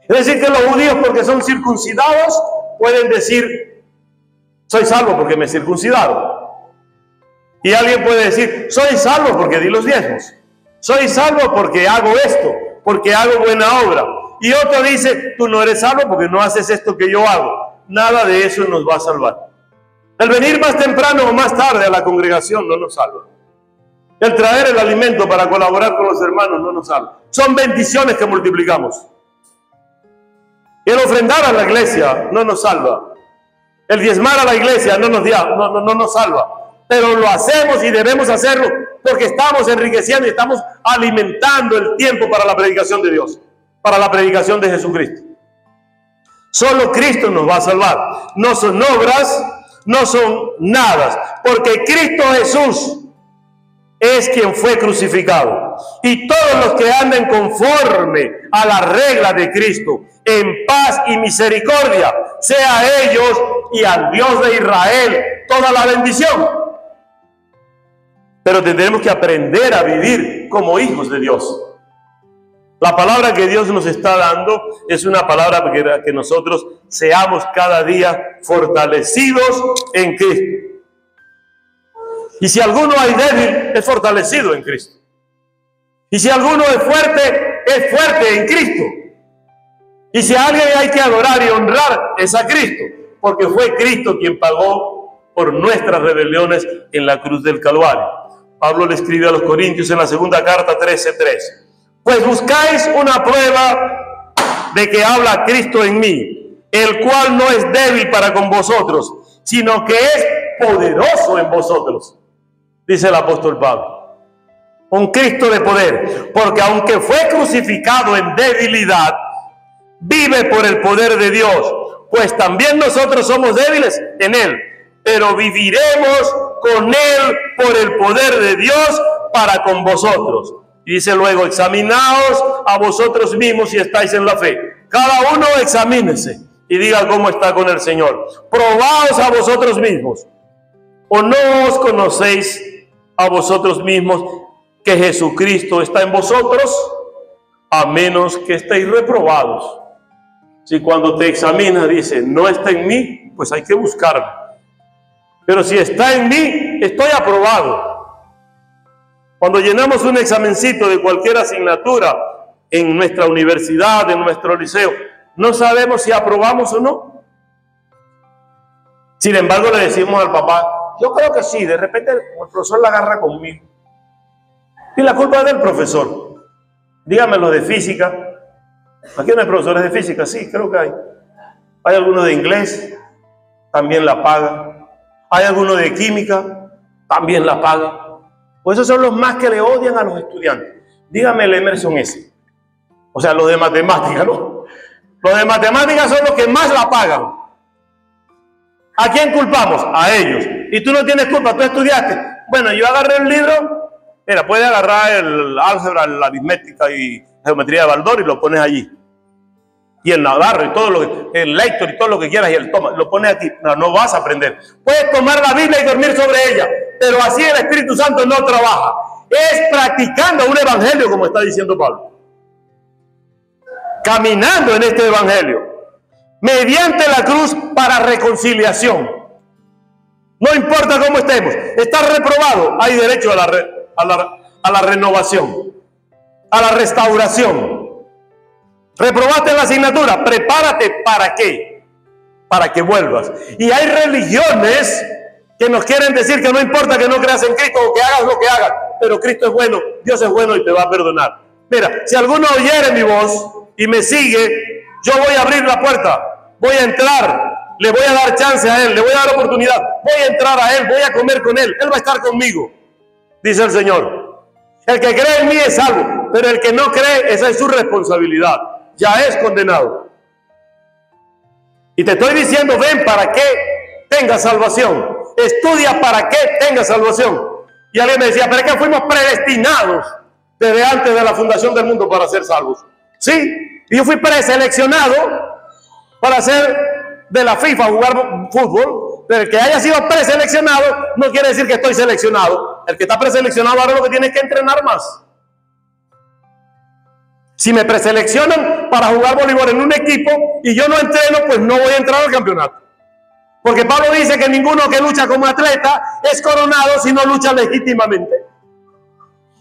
Es decir, que los judíos, porque son circuncidados, pueden decir, soy salvo porque me circuncidaron. Y alguien puede decir, soy salvo porque di los diezmos. Soy salvo porque hago esto, porque hago buena obra. Y otro dice, tú no eres salvo porque no haces esto que yo hago. Nada de eso nos va a salvar. El venir más temprano o más tarde a la congregación no nos salva. El traer el alimento para colaborar con los hermanos no nos salva. Son bendiciones que multiplicamos. El ofrendar a la iglesia no nos salva. El diezmar a la iglesia no nos salva. Pero lo hacemos y debemos hacerlo porque estamos enriqueciendo y estamos alimentando el tiempo para la predicación de Dios, para la predicación de Jesucristo. Solo Cristo nos va a salvar. No son obras, no son nada. Porque Cristo Jesús es quien fue crucificado. Y todos los que anden conforme a la regla de Cristo, en paz y misericordia, sea a ellos y al Dios de Israel toda la bendición. Pero tendremos que aprender a vivir como hijos de Dios. La palabra que Dios nos está dando es una palabra para que nosotros seamos cada día fortalecidos en Cristo. Y si alguno hay débil, es fortalecido en Cristo. Y si alguno es fuerte en Cristo. Y si a alguien hay que adorar y honrar, es a Cristo, porque fue Cristo quien pagó por nuestras rebeliones en la cruz del Calvario. Pablo le escribe a los Corintios en la segunda carta 13:3. Pues buscáis una prueba de que habla Cristo en mí, el cual no es débil para con vosotros, sino que es poderoso en vosotros, dice el apóstol Pablo. Un Cristo de poder, porque aunque fue crucificado en debilidad, vive por el poder de Dios, pues también nosotros somos débiles en Él, pero viviremos con Él por el poder de Dios para con vosotros. Y dice luego, examinaos a vosotros mismos si estáis en la fe. Cada uno examínese y diga cómo está con el Señor. Probaos a vosotros mismos. ¿O no os conocéis a vosotros mismos que Jesucristo está en vosotros? A menos que estéis reprobados. Si cuando te examinas dice, no está en mí, pues hay que buscarlo. Pero si está en mí, estoy aprobado. Cuando llenamos un examencito de cualquier asignatura en nuestra universidad, en nuestro liceo, no sabemos si aprobamos o no. Sin embargo, le decimos al papá, yo creo que sí, de repente el profesor la agarra conmigo. Y la culpa es del profesor. Dígame los de física. Aquí no hay profesores de física, sí, creo que hay. Hay algunos de inglés, también la pagan. Hay algunos de química, también la pagan. Pues esos son los más que le odian a los estudiantes. Dígame el Emerson ese. O sea, los de matemáticas, ¿no? Los de matemáticas son los que más la pagan. ¿A quién culpamos? A ellos. Y tú no tienes culpa, tú estudiaste. Bueno, yo agarré el libro. Mira, puedes agarrar el álgebra, la aritmética y geometría de Baldor y lo pones allí. Y el Navarro y todo lo que, el Lector y todo lo que quieras y el toma, lo pones aquí. No, no vas a aprender. Puedes tomar la Biblia y dormir sobre ella, pero así el Espíritu Santo no trabaja. Es practicando un evangelio, como está diciendo Pablo. Caminando en este evangelio. Mediante la cruz para reconciliación. No importa cómo estemos. Estás reprobado. Hay derecho a la renovación. A la restauración. Reprobaste la asignatura, prepárate. ¿Para qué? Para que vuelvas. Y hay religiones que nos quieren decir que no importa que no creas en Cristo o que hagas lo que hagas, pero Cristo es bueno, Dios es bueno y te va a perdonar. Mira, si alguno oyere mi voz y me sigue, yo voy a abrir la puerta, voy a entrar, le voy a dar chance a él, le voy a dar oportunidad, voy a entrar a él, voy a comer con él va a estar conmigo, dice el Señor. El que cree en mí es salvo, pero el que no cree, esa es su responsabilidad. Ya es condenado. Y te estoy diciendo, ven para que tengas salvación. Estudia para que tengas salvación. Y alguien me decía, pero es que fuimos predestinados desde antes de la fundación del mundo para ser salvos. Sí, y yo fui preseleccionado para ser de la FIFA, jugar fútbol. Pero el que haya sido preseleccionado no quiere decir que estoy seleccionado. El que está preseleccionado ahora lo que tiene es que entrenar más. Si me preseleccionan para jugar voleibol en un equipo y yo no entreno, pues no voy a entrar al campeonato. Porque Pablo dice que ninguno que lucha como atleta es coronado si no lucha legítimamente.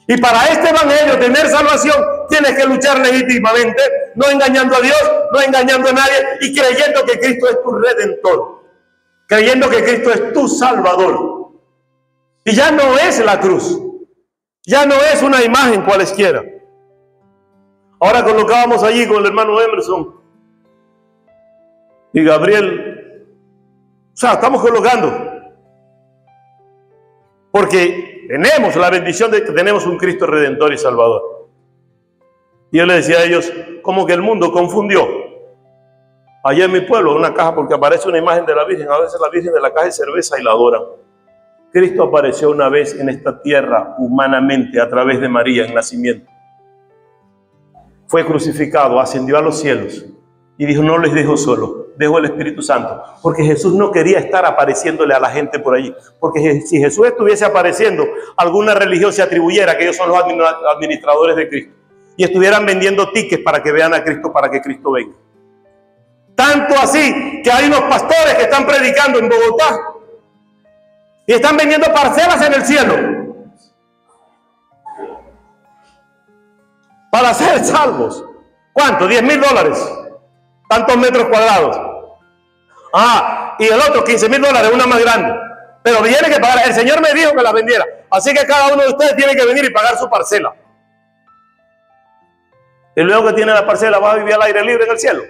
Y para este evangelio, tener salvación, tienes que luchar legítimamente, no engañando a Dios, no engañando a nadie y creyendo que Cristo es tu redentor. Creyendo que Cristo es tu salvador. Y ya no es la cruz. Ya no es una imagen cualesquiera. Ahora colocábamos allí con el hermano Emerson y Gabriel. O sea, estamos colocando. Porque tenemos la bendición de que tenemos un Cristo Redentor y Salvador. Y yo le decía a ellos, como que el mundo confundió. Allá en mi pueblo, una caja, porque aparece una imagen de la Virgen. A veces la Virgen de la caja de cerveza y la adoran. Cristo apareció una vez en esta tierra humanamente a través de María en nacimiento. Fue crucificado, ascendió a los cielos y dijo, no les dejo solo, dejo el Espíritu Santo. Porque Jesús no quería estar apareciéndole a la gente por allí. Porque si Jesús estuviese apareciendo, alguna religión se atribuyera que ellos son los administradores de Cristo y estuvieran vendiendo tickets para que vean a Cristo, para que Cristo venga. Tanto así que hay unos pastores que están predicando en Bogotá y están vendiendo parcelas en el cielo para ser salvos. ¿Cuánto? $10,000. Tantos metros cuadrados. Y el otro $15,000, una más grande. Pero tiene que pagar. El Señor me dijo que la vendiera. Así que cada uno de ustedes tiene que venir y pagar su parcela. Y luego que tiene la parcela va a vivir al aire libre en el cielo.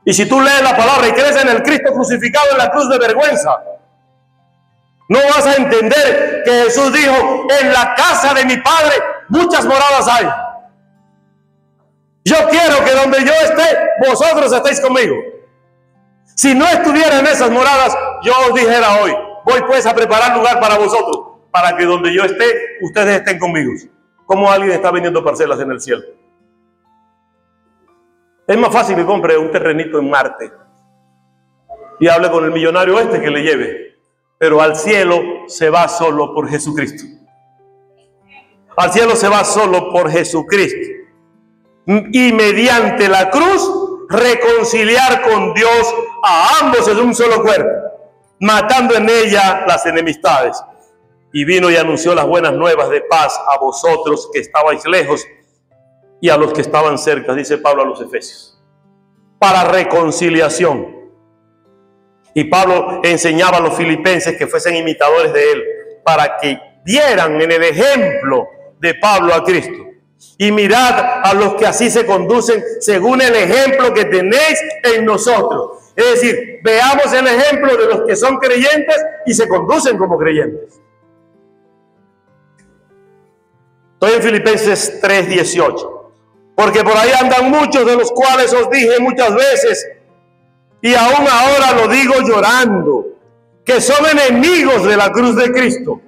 Y si tú lees la palabra y crees en el Cristo crucificado en la cruz de vergüenza, no vas a entender que Jesús dijo, en la casa de mi Padre muchas moradas hay. Yo quiero que donde yo esté, vosotros estéis conmigo. Si no estuviera en esas moradas, yo os dijera hoy, voy pues a preparar lugar para vosotros, para que donde yo esté, ustedes estén conmigo. ¿Cómo alguien está vendiendo parcelas en el cielo? Es más fácil que compre un terrenito en Marte y hable con el millonario que le lleve. Pero al cielo se va solo por Jesucristo. Al cielo se va solo por Jesucristo. Y mediante la cruz reconciliar con Dios a ambos en un solo cuerpo, matando en ella las enemistades. Y vino y anunció las buenas nuevas de paz a vosotros que estabais lejos y a los que estaban cerca, dice Pablo a los Efesios, para reconciliación. Y Pablo enseñaba a los filipenses que fuesen imitadores de él, para que vieran en el ejemplo de Pablo a Cristo. Y mirad a los que así se conducen según el ejemplo que tenéis en nosotros. Es decir, veamos el ejemplo de los que son creyentes y se conducen como creyentes. Estoy en Filipenses 3:18. Porque por ahí andan muchos, de los cuales os dije muchas veces, y aún ahora lo digo llorando, que son enemigos de la cruz de Cristo.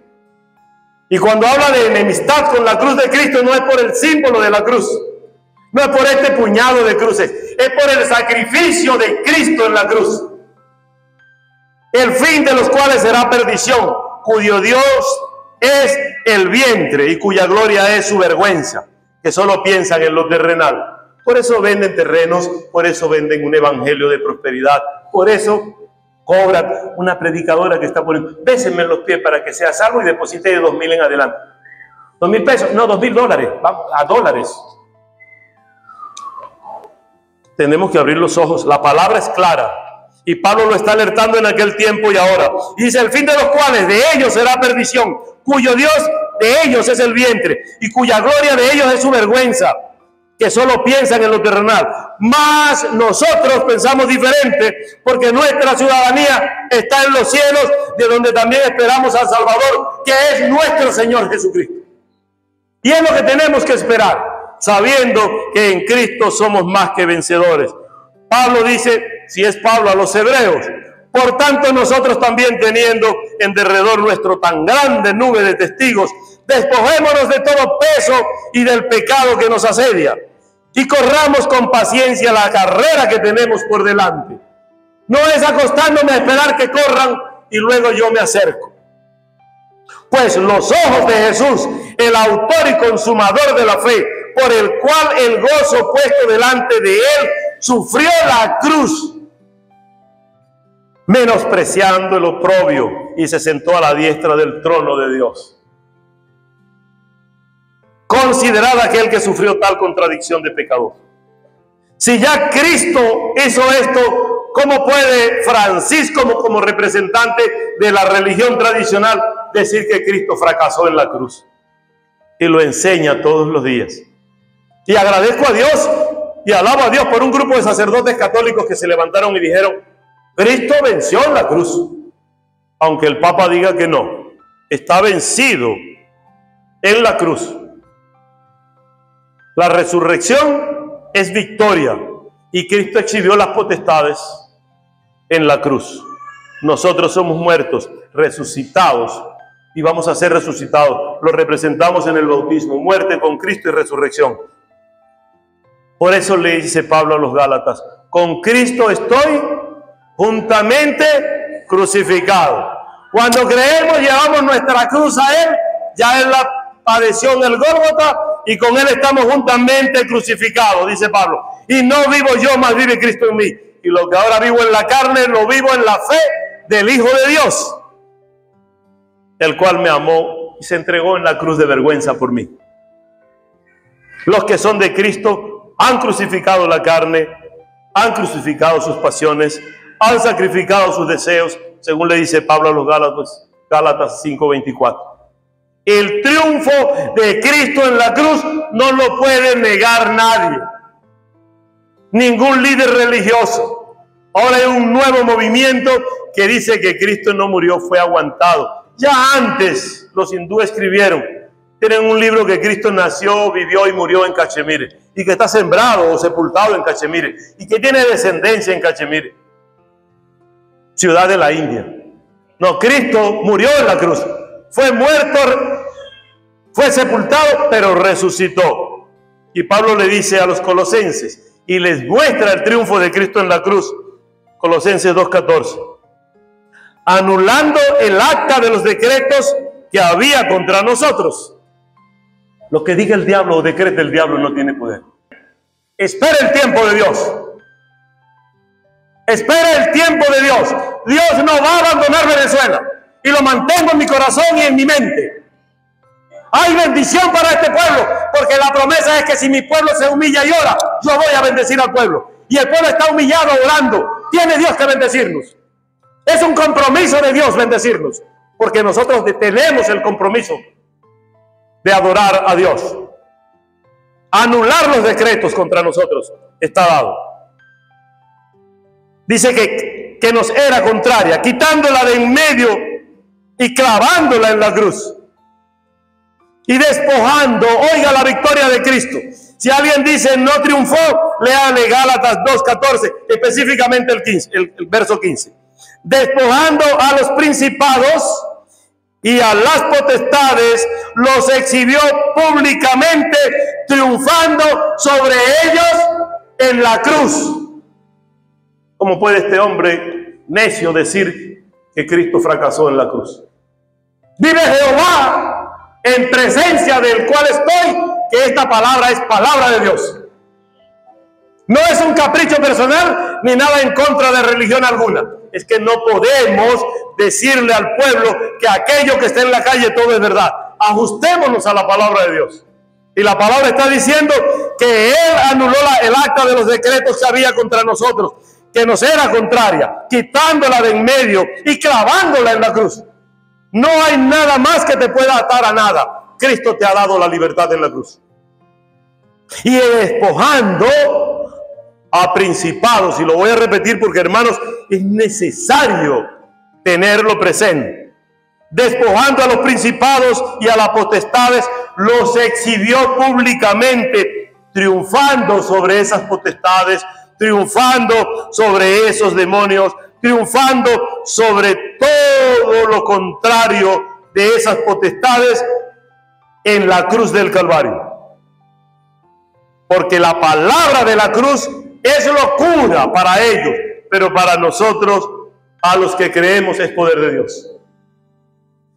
Y cuando habla de enemistad con la cruz de Cristo, no es por el símbolo de la cruz, no es por este puñado de cruces, es por el sacrificio de Cristo en la cruz, el fin de los cuales será perdición, cuyo Dios es el vientre y cuya gloria es su vergüenza, que solo piensan en lo terrenal. Por eso venden terrenos, por eso venden un evangelio de prosperidad, por eso cobran una predicadora que está poniendo, bésenme los pies para que sea salvo y deposite de 2,000 en adelante. 2,000 pesos, no, $2,000, vamos a dólares. Tenemos que abrir los ojos, la palabra es clara. Y Pablo lo está alertando en aquel tiempo y ahora. Y dice, el fin de los cuales de ellos será perdición, cuyo Dios de ellos es el vientre y cuya gloria de ellos es su vergüenza, que solo piensan en lo terrenal. Mas nosotros pensamos diferente, porque nuestra ciudadanía está en los cielos, de donde también esperamos al Salvador, que es nuestro Señor Jesucristo. Y es lo que tenemos que esperar, sabiendo que en Cristo somos más que vencedores. Pablo dice, si es Pablo a los hebreos, por tanto nosotros también, teniendo en derredor nuestro tan grande nube de testigos, despojémonos de todo peso y del pecado que nos asedia, y corramos con paciencia la carrera que tenemos por delante. No es acostándome a esperar que corran y luego yo me acerco. Pues los ojos de Jesús, el autor y consumador de la fe, por el cual el gozo puesto delante de él sufrió la cruz, menospreciando el oprobio, y se sentó a la diestra del trono de Dios. Considerad aquel que sufrió tal contradicción de pecador. Si ya Cristo hizo esto, ¿cómo puede Francisco, como representante de la religión tradicional, decir que Cristo fracasó en la cruz? Y lo enseña todos los días. Y agradezco a Dios y alabo a Dios por un grupo de sacerdotes católicos que se levantaron y dijeron, Cristo venció en la cruz. Aunque el Papa diga que no, está vencido en la cruz. La resurrección es victoria y Cristo exhibió las potestades en la cruz. nosotros somos muertos, resucitados, y vamos a ser resucitados. Lo representamos en el bautismo, muerte con Cristo y resurrección. Por eso le dice Pablo a los Gálatas: con Cristo estoy juntamente crucificado. Cuando creemos, llevamos nuestra cruz a Él, ya Él la padeció en el Gólgota, y con Él estamos juntamente crucificados, dice Pablo. Y no vivo yo, mas vive Cristo en mí. Y lo que ahora vivo en la carne, lo vivo en la fe del Hijo de Dios, el cual me amó y se entregó en la cruz de vergüenza por mí. Los que son de Cristo han crucificado la carne, han crucificado sus pasiones, han sacrificado sus deseos, según le dice Pablo a los Gálatas 5:24. El triunfo de Cristo en la cruz no lo puede negar nadie, ningún líder religioso. Ahora hay un nuevo movimiento que dice que Cristo no murió, fue aguantado. Ya antes los hindúes escribieron, tienen un libro que Cristo nació, vivió y murió en Cachemire, y que está sembrado o sepultado en Cachemire, y que tiene descendencia en Cachemire, ciudad de la India. No, Cristo murió en la cruz, fue muerto, fue sepultado, pero resucitó. Y Pablo le dice a los colosenses, y les muestra el triunfo de Cristo en la cruz, Colosenses 2:14, anulando el acta de los decretos que había contra nosotros. Lo que diga el diablo o decrete el diablo no tiene poder. Espera el tiempo de Dios. Espera el tiempo de Dios. Dios no va a abandonar Venezuela. Y lo mantengo en mi corazón y en mi mente. Hay bendición para este pueblo, porque la promesa es que si mi pueblo se humilla y ora, yo voy a bendecir al pueblo. Y el pueblo está humillado orando. Tiene Dios que bendecirnos. Es un compromiso de Dios bendecirnos, porque nosotros tenemos el compromiso de adorar a Dios. Anular los decretos contra nosotros está dado. Dice que nos era contraria, quitándola de en medio y clavándola en la cruz. Y despojando, oiga la victoria de Cristo. Si alguien dice no triunfó, léale Gálatas 2:14, específicamente el verso 15. Despojando a los principados y a las potestades, los exhibió públicamente, triunfando sobre ellos en la cruz. ¿Cómo puede este hombre necio decir que Cristo fracasó en la cruz? Vive Jehová, en presencia del cual estoy, que esta palabra es palabra de Dios. No es un capricho personal ni nada en contra de religión alguna. Es que no podemos decirle al pueblo que aquello que está en la calle todo es verdad. Ajustémonos a la palabra de Dios. Y la palabra está diciendo que Él anuló el acta de los decretos que había contra nosotros, que nos era contraria, quitándola de en medio y clavándola en la cruz. No hay nada más que te pueda atar a nada. Cristo te ha dado la libertad en la cruz. Y despojando a principados, y lo voy a repetir porque, hermanos, es necesario tenerlo presente. Despojando a los principados y a las potestades, los exhibió públicamente, triunfando sobre esas potestades, triunfando sobre esos demonios, triunfando sobre todo lo contrario de esas potestades en la cruz del Calvario. Porque la palabra de la cruz es locura para ellos, pero para nosotros, a los que creemos, es poder de Dios.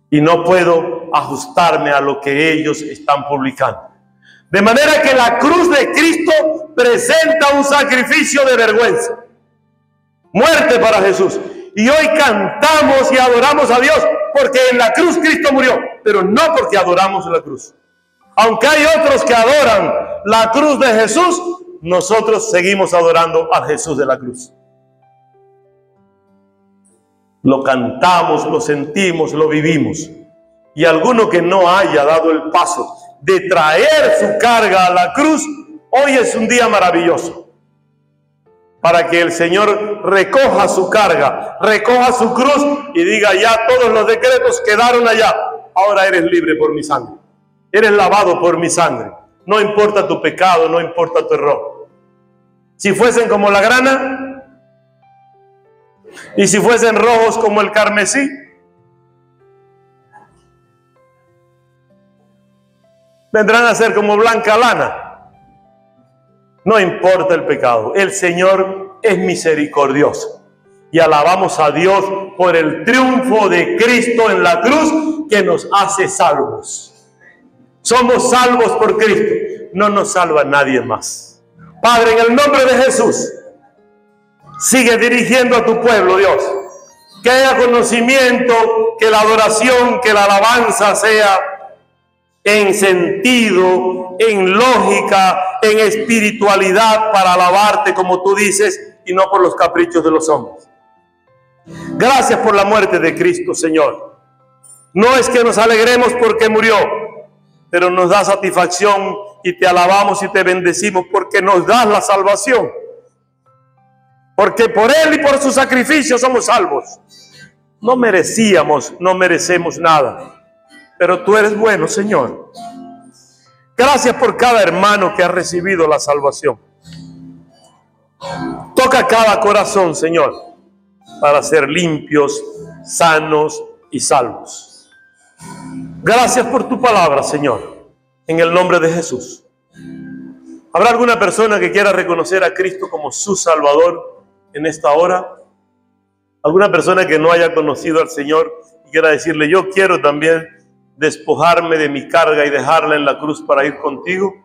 Y no puedo ajustarme a lo que ellos están publicando. De manera que la cruz de Cristo presenta un sacrificio de vergüenza. Muerte para Jesús. Y hoy cantamos y adoramos a Dios porque en la cruz Cristo murió, pero no porque adoramos la cruz. Aunque hay otros que adoran la cruz de Jesús, nosotros seguimos adorando al Jesús de la cruz. Lo cantamos, lo sentimos, lo vivimos. Y alguno que no haya dado el paso de traer su carga a la cruz, hoy es un día maravilloso para que el Señor recoja su carga, recoja su cruz y diga: ya todos los decretos quedaron allá, ahora eres libre por mi sangre, eres lavado por mi sangre. No importa tu pecado, no importa tu error. Si fuesen como la grana, Y si fuesen rojos como el carmesí, vendrán a ser como blanca lana. No importa el pecado, el Señor es misericordioso. Y alabamos a Dios por el triunfo de Cristo en la cruz que nos hace salvos. Somos salvos por Cristo, no nos salva nadie más. Padre, en el nombre de Jesús, sigue dirigiendo a tu pueblo, Dios. Que haya conocimiento, que la adoración, que la alabanza sea en sentido, en lógica, en espiritualidad para alabarte como tú dices y no por los caprichos de los hombres. Gracias por la muerte de Cristo, Señor. No es que nos alegremos porque murió, pero nos da satisfacción y te alabamos y te bendecimos porque nos das la salvación. Porque por Él y por su sacrificio somos salvos. No merecemos nada, pero tú eres bueno, Señor. Gracias por cada hermano que ha recibido la salvación. Toca cada corazón, Señor, para ser limpios, sanos y salvos. Gracias por tu palabra, Señor, en el nombre de Jesús. ¿Habrá alguna persona que quiera reconocer a Cristo como su Salvador en esta hora? ¿Alguna persona que no haya conocido al Señor y quiera decirle, yo quiero también despojarme de mi carga y dejarla en la cruz para ir contigo?